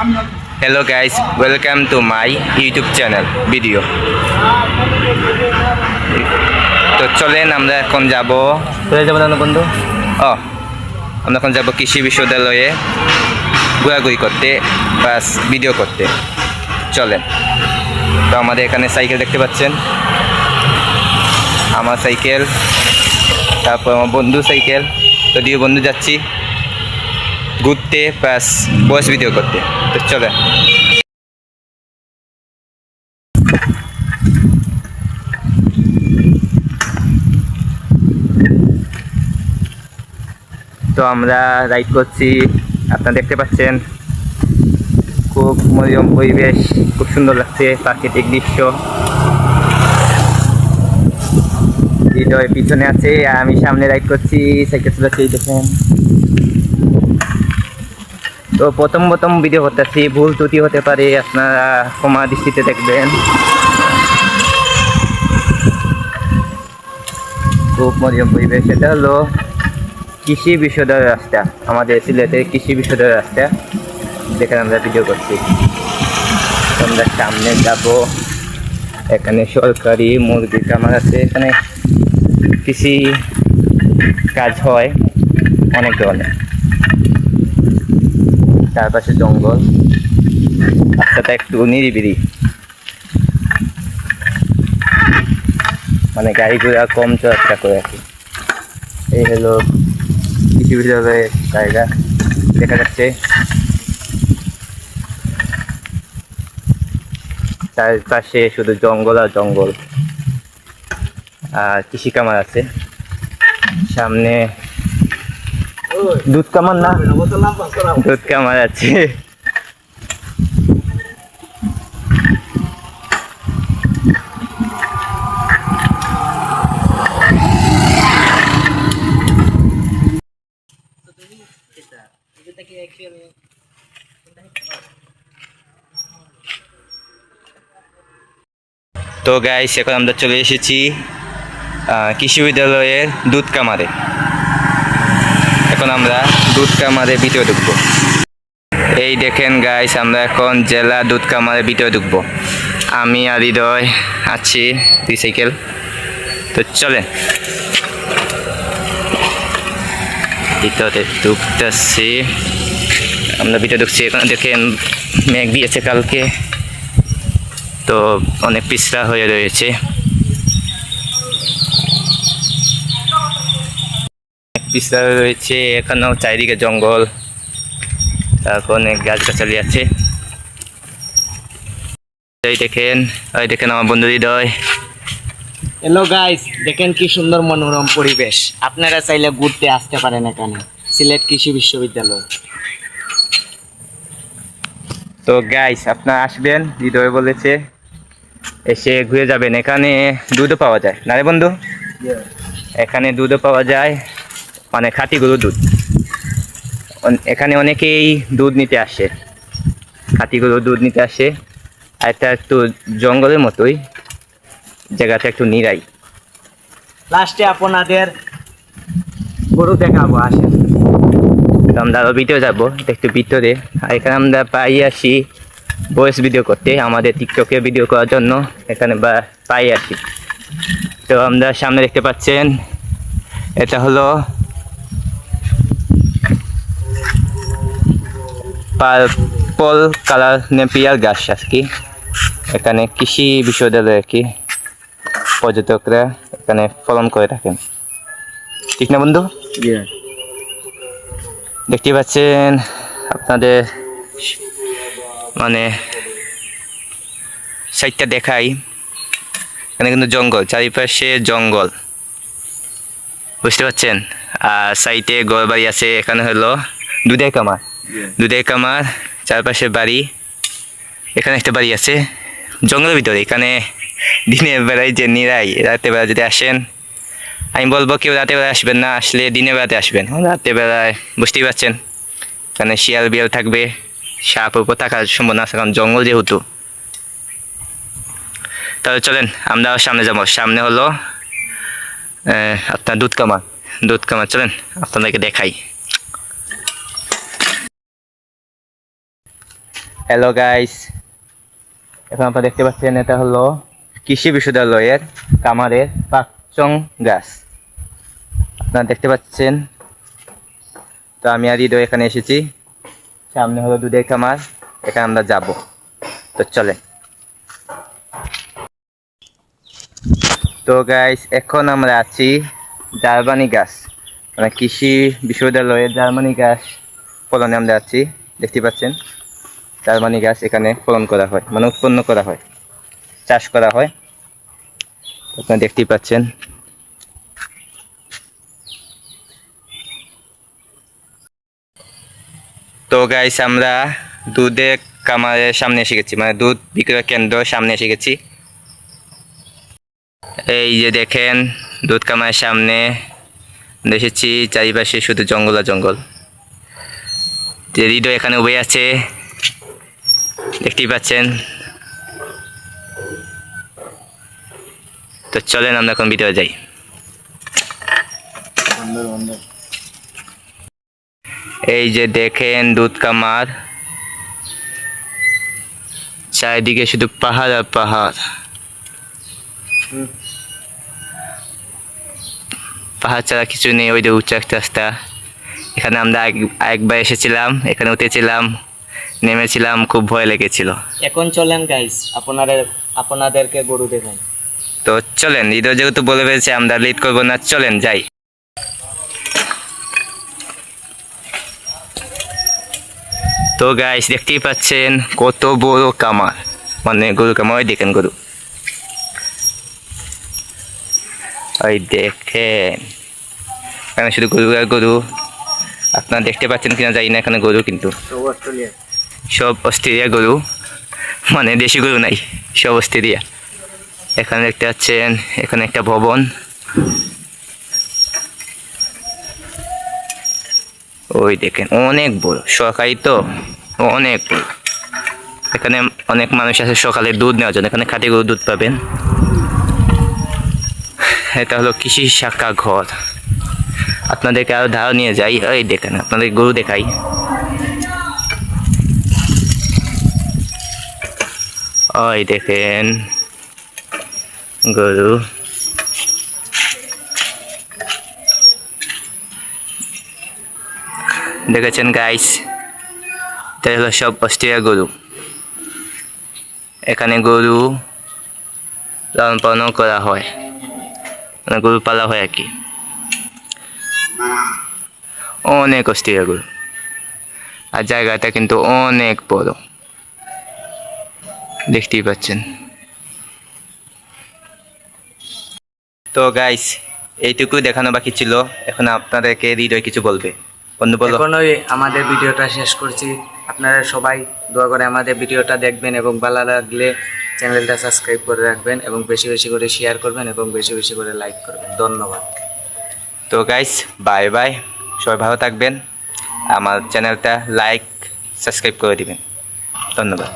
Hello guys, welcome to my YouTube channel video. তো চলেন আমরা এখন যাব কোথায় যাব না বন্ধু আমরা এখন যাব কৃষি বিশ্ববিদ্যালয়ে ঘোরাঘুরি করতে বাস ভিডিও করতে চলেন। তো আমাদের এখানে সাইকেল দেখতে পাচ্ছেন, আমার সাইকেল, তারপর আমার বন্ধু সাইকেল। তো দুই বন্ধু যাচ্ছি ঘুরতে প্লাস বয়স ভিডিও করতে। তো চলেন। তো আমরা রাইড করছি, আপনারা দেখতে পাচ্ছেন খুব মনোরম পরিবেশ, খুব সুন্দর লাগছে, প্রাকৃতিক দৃশ্য। হৃদয় পিছনে আছে আর আমি সামনে রাইড করছি, সাইকেল চালাচ্ছি, দেখেন। তো প্রথম ভিডিও করতেছি, ভুল ত্রুটি হতে পারে, আপনারা ক্ষমা দৃষ্টিতে দেখবেন। খুব মনোরম পরিবেশ। এটা হলো কৃষি বিশ্ববিদ্যালয়ের রাস্তা, আমাদের সিলেটের কৃষি বিশ্ববিদ্যালয়ের রাস্তা, যেখানে আমরা ভিডিও করছি। আমরা সামনে যাব, এখানে সরকারি মুরগির খামার আছে, এখানে কৃষি কাজ হয় অনেক ধরনের। চারপাশে জঙ্গল, রাস্তাটা একটু নিরিবিলি, মানে গাড়ি ঘোড়া কম চলাফেরা করে আর কি। এই হলো কৃষি বিশ্ববিদ্যালয়ের জায়গা, দেখা যাচ্ছে চারপাশে শুধু জঙ্গল আর জঙ্গল, আর কৃষি কামার আছে সামনে। দুধ কামার না, দুধ কামার আছে। তো গাইস, এখন আমরা চলে এসেছি কৃষি বিদ্যালয়ের দুধ কামারে। এখন আমরা দুধ কামারে ভিতরে ঢুকবো। এই দেখেন গাইস, আমরা এখন জেলা দুধ কামারে ভিতরে ঢুকবো। আমি আর হৃদয় আছি, দুই সাইকেল। তো চলে ভিতরে ঢুকতেছি, আমরা ভিতরে ঢুকছি। এখন দেখেন মেঘ দিয়েছে কালকে, তো অনেক পিছড়া হয়ে রয়েছে, পিছড়া রয়েছে। এখানেও চারিদিকে জঙ্গল, তারপর অনেক গাছগাছালি আছে। ওই দেখেন আমার বন্ধু হৃদয়। হ্যালো গাইস, দেখেন কি সুন্দর মনোরম পরিবেশ। আপনারা চাইলে ঘুরতে আসতে পারেন এখানে, সিলেট কৃষি বিশ্ববিদ্যালয়। তো গাইস, আপনারা আসবেন, হৃদয় বলেছে, এসে ঘুরে যাবেন। এখানে দুধও পাওয়া যায় না রে বন্ধু? এখানে দুধও পাওয়া যায়, মানে খাঁটি গরুর দুধ। এখানে অনেকেই দুধ নিতে আসে, খাঁটি গরুর দুধ নিতে আসে। আর এটা একটু জঙ্গলের মতোই, জায়গাটা একটু নিরাই। লাস্টে আপনাদের গরু দেখাবো, আসেন। তো আমরা আরও ভিতরে যাবো, এটা একটু ভিতরে। আর এখানে আমরা পাই আসি ভয়েস ভিডিও করতে, আমাদের টিকটকে ভিডিও করার জন্য এখানে পাই আসি। তো আমরা সামনে দেখতে পাচ্ছেন, এটা হলো পার্পল কালার নেপিয়ার গাছ আর কি। এখানে কৃষি বিশ্ববিদ্যালয় আর কি, পর্যটকরা এখানে ফলন করে থাকেন, ঠিক না বন্ধু? দেখতে পাচ্ছেন আপনাদের, মানে সাইডটা দেখাই। এখানে কিন্তু জঙ্গল, চারিপাশে জঙ্গল, বুঝতে পারছেন। আর সাইডে ঘর বাড়ি আছে। এখানে হলো দুধের কামার, চারপাশে বাড়ি। এখানে একটা বাড়ি আছে জঙ্গলের ভিতরে। এখানে দিনের বেলায় যে নিরাই, রাতের বেলা যদি আসেন, আমি বলবো কেউ রাতের বেলায় আসবেন না, আসলে দিনের বেলাতে আসবেন। রাতের বেলায় বুঝতেই পারছেন এখানে শিয়াল বিয়াল থাকবে, সাপ উপর থাকার সম্ভাবনা আছে, কারণ জঙ্গল যেহেতু। তাহলে চলেন আমরা সামনে যাবো। সামনে হলো আপনার দুধ কামার। চলেন আপনাদেরকে দেখাই। হ্যালো গাইস, এখন আপনারা দেখতে পাচ্ছেন এটা হলো কৃষি বিশ্ববিদ্যালয়ের কামারের পাকচং গাছ। আপনারা দেখতে পাচ্ছেন। তো আমি আর হৃদয় এখানে এসেছি। সামনে হলো দুধের কামার, এখানে আমরা যাব। তো চলেন। তো গাইস, এখন আমরা আছি জার্মানি গাছ, মানে কৃষি বিশ্ববিদ্যালয়ের জার্মানি গাছ ফলনে আমরা আছি। দেখতে পাচ্ছেন জার্মানি গাছ এখানে ফলন করা হয়, মানে উৎপন্ন করা হয়, চাষ করা হয়। আপনারা দেখতেই পাচ্ছেন। তো গাইস, আমরা দুধের কামারের সামনে এসে গেছি, মানে দুধ বিক্রয় কেন্দ্রের সামনে এসে গেছি। এই যে দেখেন দুধ কামারের সামনে এসেছি, চারিপাশে শুধু জঙ্গল আর জঙ্গল। হৃদয় এখানে উবে আছে, দেখতেই পাচ্ছেন। তো চলেন আমরা এখন ভিতরে যাই। এই যে দেখেন দুধ কামার, চারিদিকে শুধু পাহাড় আর পাহাড়। পাহাড় ছাড়া কিছু নেই। ওই যে উচ্চ একটা রাস্তা, এখানে আমরা একবার এসেছিলাম, এখানে উঠেছিলাম, নেমেছিলাম, খুব ভয় লেগেছিল। এখন চলেন গাইস, আপনাদেরকে গরু দেখাই। তো চলেন, হৃদয় যেহেতু বলে ফেলছে আমরা লেট করবো না, চলেন যাই। তো গাইস, দেখতেই পাচ্ছেন কত বড় কামার, মানে গরু কামার। ওই দেখেন গরু, ওই দেখেন এখানে শুধু গরু আর গরু। আপনারা দেখতে পাচ্ছেন কিনা জানি না, এখানে গরু কিন্তু সব অস্ট্রেলিয়া গরু, মানে দেশি গরু নাই, সব অস্ট্রেলিয়া। এখানে দেখতে পাচ্ছেন এখানে একটা ভবন, ওই দেখেন অনেক বড়, সরকারি তো অনেক বড়। এখানে অনেক মানুষ আছে সকালে দুধ নেওয়ার জন্য, এখানে খাঁটি গরু দুধ পাবেন। এটা হলো কৃষি শাখা ঘর। আপনাদেরকে আরো ধারণা নিয়ে যাই। ওই দেখেন আপনাদের গরু দেখাই। ওই দেখেন গরু, দেখেছেন গাইস, এটা হলো সব অস্ট্রেলিয়া গরু। এখানে গরু লালন পালন করা হয়, মানে গরু পালা হয় আর কি। অনেক অস্ট্রেলিয়া গরু, আর জায়গাটা কিন্তু অনেক বড়, দেখতেই পাচ্ছেন। তো গাইস, এইটুকু দেখানো বাকি ছিল। এখন আপনাদেরকে হৃদয় কিছু বলবে। বন্ধু বলো। এখনই আমাদের ভিডিওটা শেষ করছি। আপনারা সবাই দোয়া করে আমাদের ভিডিওটা দেখবেন এবং ভালো লাগলে চ্যানেলটা সাবস্ক্রাইব করে রাখবেন এবং বেশি বেশি করে শেয়ার করবেন এবং বেশি বেশি করে লাইক করবেন। ধন্যবাদ। তো গাইস, বাই বাই, সবাই ভালো থাকবেন। আমার চ্যানেলটা লাইক সাবস্ক্রাইব করে দিবেন। ধন্যবাদ।